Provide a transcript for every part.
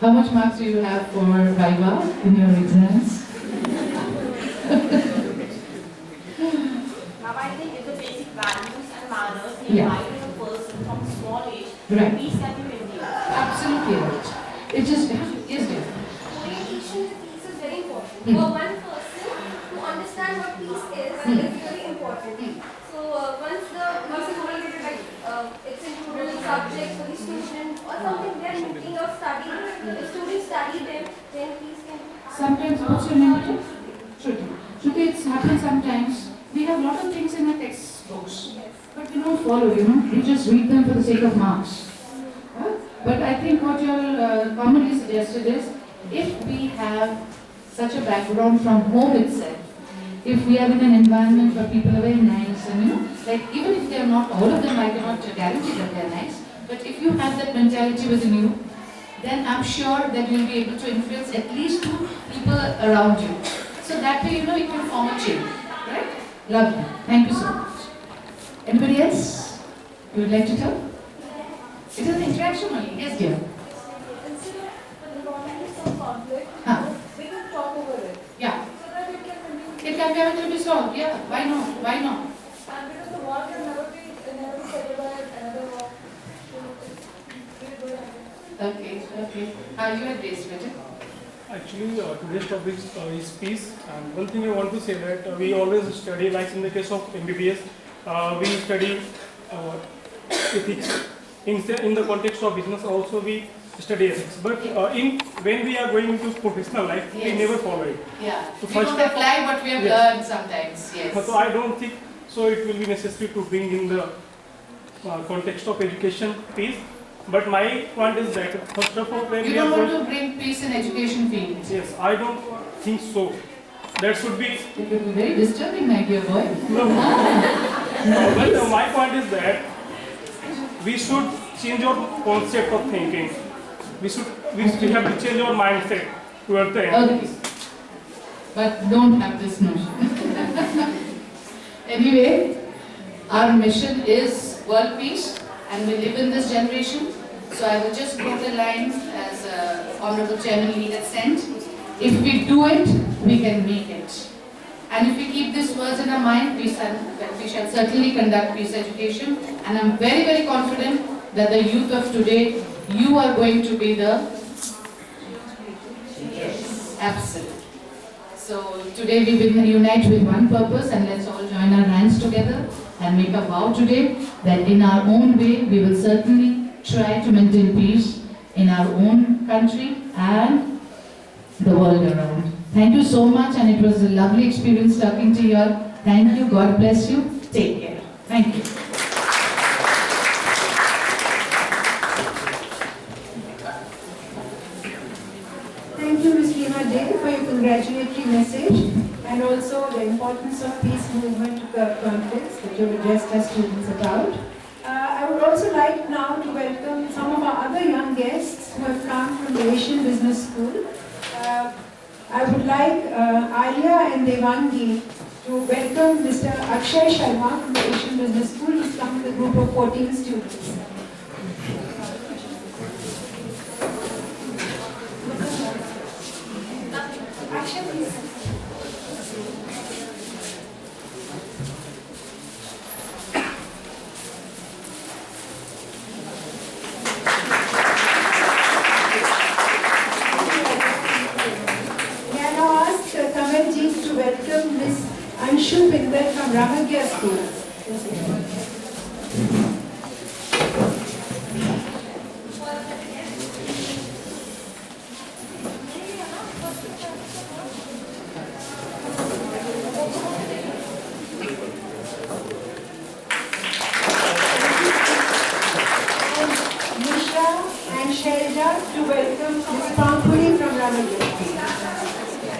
How much marks do you have for Viva in your exams? Now I think it's the basic values and manners Yeah. inspired in a person from small age. Right. Peace can be maintained. Absolutely right. It just, yes dear. Orientation to peace is very important. Hmm. For one person to understand what peace is very important. So once the peace is oriented, like it's included in subjects for the student or something they're thinking of studying. If students study them, then peace can be. Sometimes, what's your name? Shruti. Shruti, it's happened sometimes. We have a lot of things in our textbooks, but we don't follow, We just read them for the sake of marks. But I think what you commonly suggested is, if we have such a background from home itself, if we are in an environment where people are very nice and like even if they are not, all of them I cannot guarantee that they are nice, but if you have that mentality within you, then I'm sure that you'll be able to influence at least two people around you. So that way, it can form a chain. Right? Lovely. Thank you so much. Anybody else you would like to tell? It is an interaction only. Yes, dear. Instead of the government is some conflict, Huh. we can talk over it. Yeah. So that it can remain. It can be able to be solved. Yeah. Why not? Why not? And because the war can never be settled by another war. So we'll go ahead. Okay. Okay. Are you at base, better? Actually, today's topic is peace. And one thing I want to say that we always study, like in the case of MBBS, we study ethics. In the context of business, also we study ethics. But when we are going into professional life, we Yes. never follow it. Yeah. So We first don't of apply what we have Yes. learned sometimes. Yes. So I don't think so. It will be necessary to bring in the context of education peace. But my point is that first of all, when You we are don't want going, to bring peace in education field. yes, I don't think so. That should be It will be very disturbing, my dear boy. no. But my point is that we should change our concept of thinking. We have to change our mindset toward the end. Okay. But don't have this notion. Anyway, our mission is world peace and we live in this generation. So I will just quote a line as Honorable Chairman Lee had sent. If we do it, we can make it. And if we keep these words in our mind, we shall certainly conduct peace education. And I'm very, very confident that the youth of today, you are going to be the... Yes, absolutely. So today we will unite with one purpose and let's all join our hands together and make a vow today that in our own way we will certainly try to maintain peace in our own country and the world around. Thank you so much and it was a lovely experience talking to you all. Thank you. God bless you. Take care. Thank you. Thank you, Ms. Rima Dey, for your congratulatory message and also the importance of peace movement to curb conflicts that you have addressed our students about. I would also like now to welcome some of our other young guests who have come from the Asian Business School. I would like Alia and Devangi to welcome Mr. Akshay Sharma from the Asian Business School. He's come with a group of 14 students. Akshay, please. May I now ask Kamaljeet to welcome Ms. Anshu Pindar from Ramagya School. And Mishra and Shailja to welcome Ms. Pampuri from Ramagya School.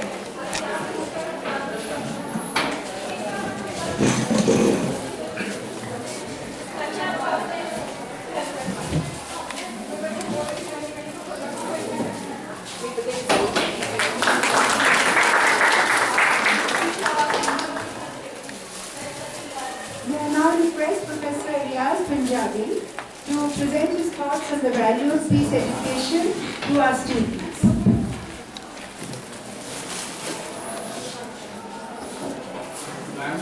May I now request Professor Ilyas Punjabi to present his thoughts on the value of peace education to to our students. Ma'am,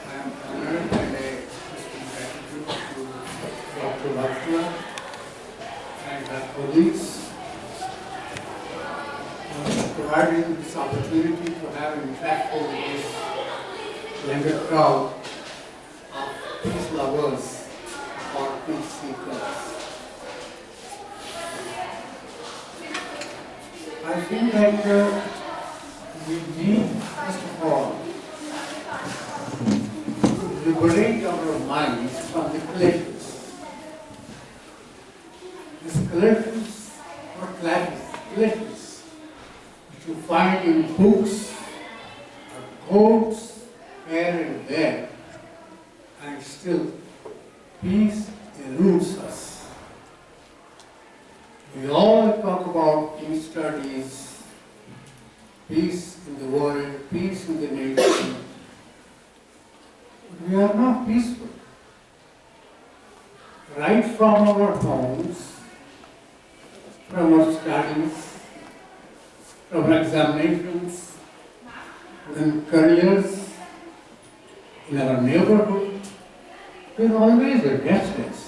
I am honored and a gratitude to Dr. Lakshmibai and her colleagues for providing this opportunity to have an interaction with this younger crowd of peace lovers or peace seekers. I think that we need, first of all, to liberate our minds from the collectors. These collectors, what collectors, which you find in books, or quotes, here and there, and still peace eludes us. We all talk about peace studies, peace in the world, peace in the nation. But we are not peaceful. Right from our homes, from our studies, from our examinations, in careers, in our neighborhood, we are always restless.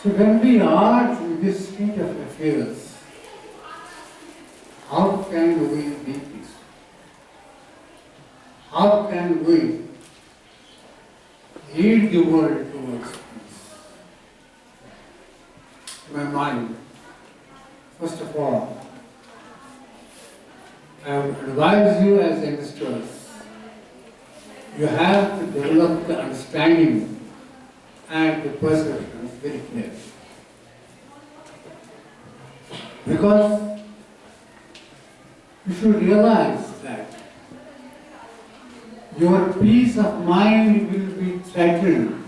So when we are in this state of affairs, how can we be peaceful? How can we lead the world towards peace? In my mind, first of all, I would advise you as youngsters, you have to develop the understanding and the perceptions very clearly. Because you should realize that your peace of mind will be threatened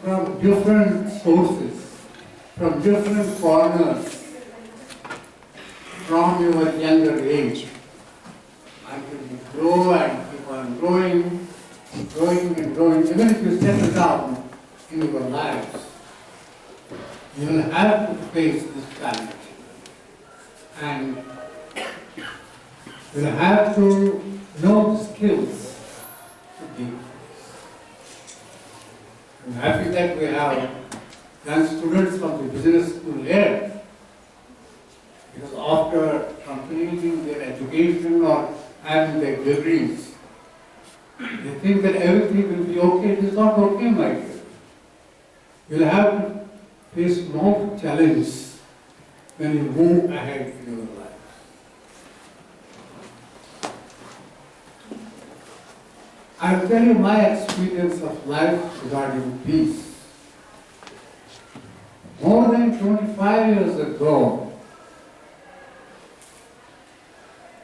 from different sources, from different corners, from your younger age, until you grow and keep on growing, growing and growing. Even if you settle down in your lives, you will have to face this challenge. And you will have to know the skills to deal with this. I'm happy that we have young students from the business school here, because after completing their education or having their degrees, they think that everything will be okay. It is not okay, my dear. You will have to face more challenges when you move ahead in your life. I will tell you my experience of life regarding peace. More than 25 years ago,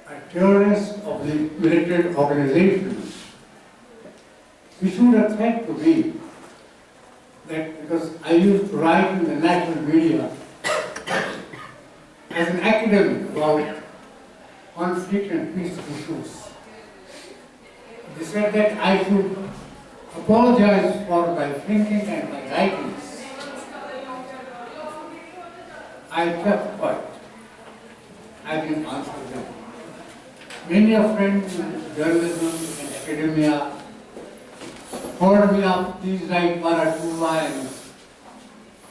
a terrorist of the militant organization issued a threat to me that because I used to write in the national media as an academic about conflict and peace issues. They said that I should apologize for my thinking and my writings. I kept quiet. I didn't answer them. Many of friends in journalism and academia called me up, please write one or two lines.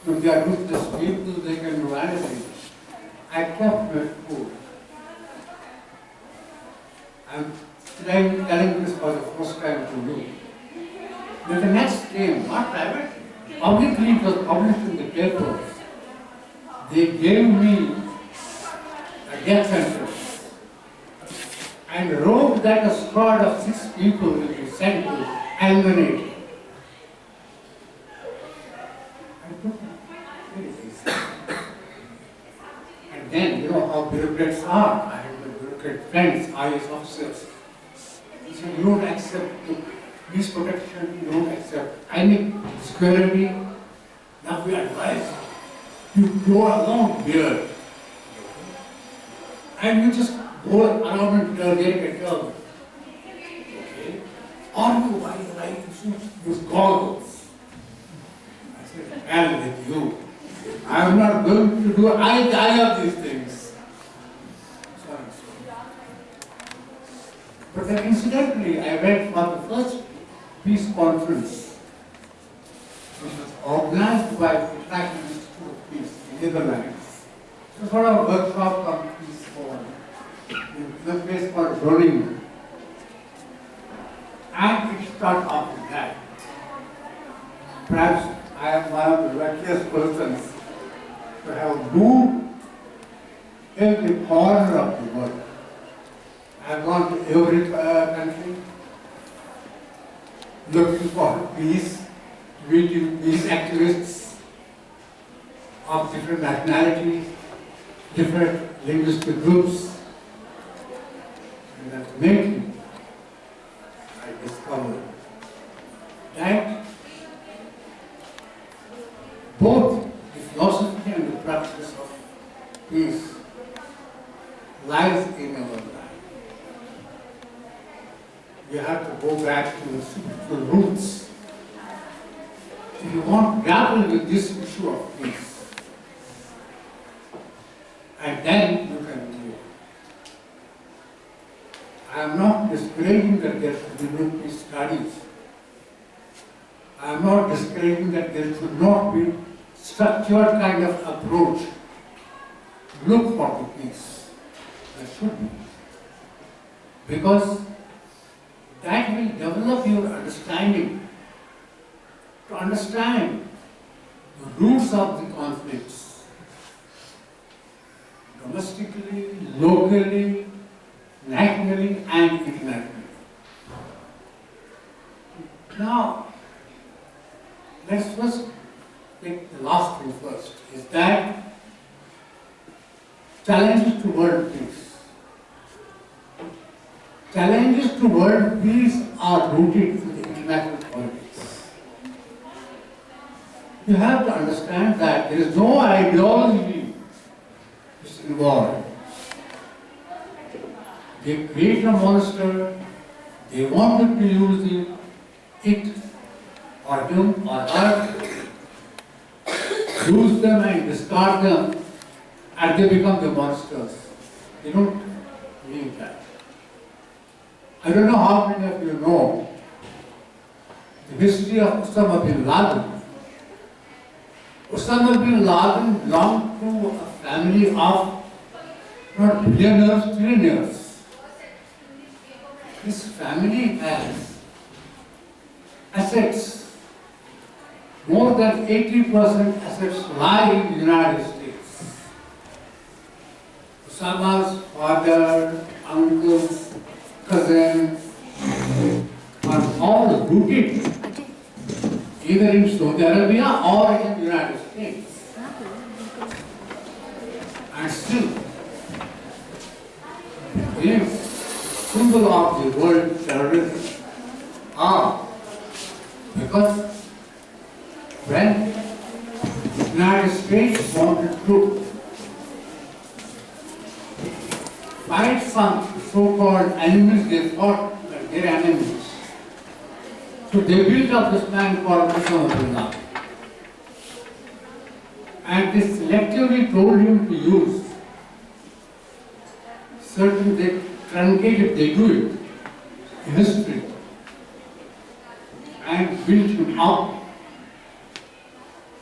If they are ruthless people, they can do anything. I kept my cool. I'm telling this for the first time to you. Then the next came, not private, publicly it was published in the papers. They gave me a death sentence and wrote that a squad of 6 people will be sent to eliminate. I took it very easy. And then, you know how bureaucrats are. I have the bureaucrat friends, IAS officers. He said, you don't accept police protection, you don't accept any security. Now we advise you grow a long beard. And you just go around and get a job. Okay? Or you buy the right to use goggles. I hell with you. I am not going to do either of these things. Sorry. But then incidentally, I went for the first peace conference, which was organized by the International Institute of Peace in Netherlands. It was sort of a workshop on peace for in a place called Groningen. And it started off with that. Perhaps I am one of the luckiest persons to have moved every corner of the world. I have gone to every country looking for peace, meeting peace activists of different nationalities, different linguistic groups. And ultimately, I discovered that both the philosophy and the practice of peace lies in our life. You have to go back to the spiritual roots. If you want to grapple with this issue of peace, and then you can do it. I am not discouraging that there should be no peace studies. I am not discouraging that there should not be structured kind of approach. Look for the peace. There should be. Because that will develop your understanding. To understand the roots of the conflicts. Domestically, locally, nationally and internationally. Now, let's first take the last thing first, is that challenges to world peace. Challenges to world peace are rooted in the international politics. You have to understand that there is no ideology which is involved. They create a monster, they wanted to use it or him or her, use them and discard them, and they become the monsters. They don't mean that. I don't know how many of you know the history of Osama bin Laden. Osama bin Laden belonged to a family of not billionaires, trillionaires. His family has assets. More than 80% assets lie in the United States. Osama's father, uncles, cousins are all rooted either in Saudi Arabia or in the United States. And still, the symbol of the world terrorism are because when the United States wanted to fight some so-called enemies, they thought that they were enemies. So they built up this man called Osama bin Laden. And they selectively told him to use certain, they truncate it, they do it in history, and built him up.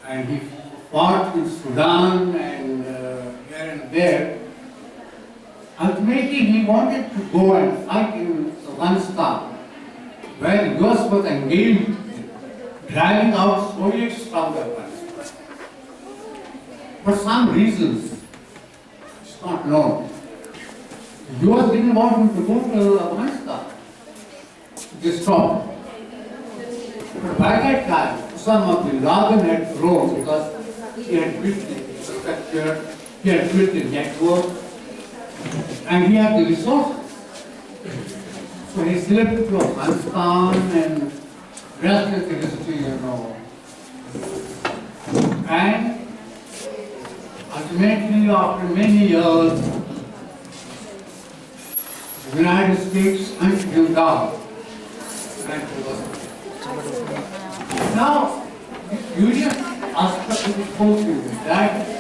And he fought in Sudan and here and there. Ultimately, he wanted to go and fight in Afghanistan, where the US was engaged in driving out Soviets from the Afghanistan. For some reasons, it's not known. The US didn't want him to go to Afghanistan. They stopped. But by that time, Osama bin Laden had grown because he had built the infrastructure, he had built the network, and he had the resources. So he slipped to Afghanistan and rest is the history, you know. And ultimately, after many years, the United States hunted him down. And he was now, the curious difficulty with that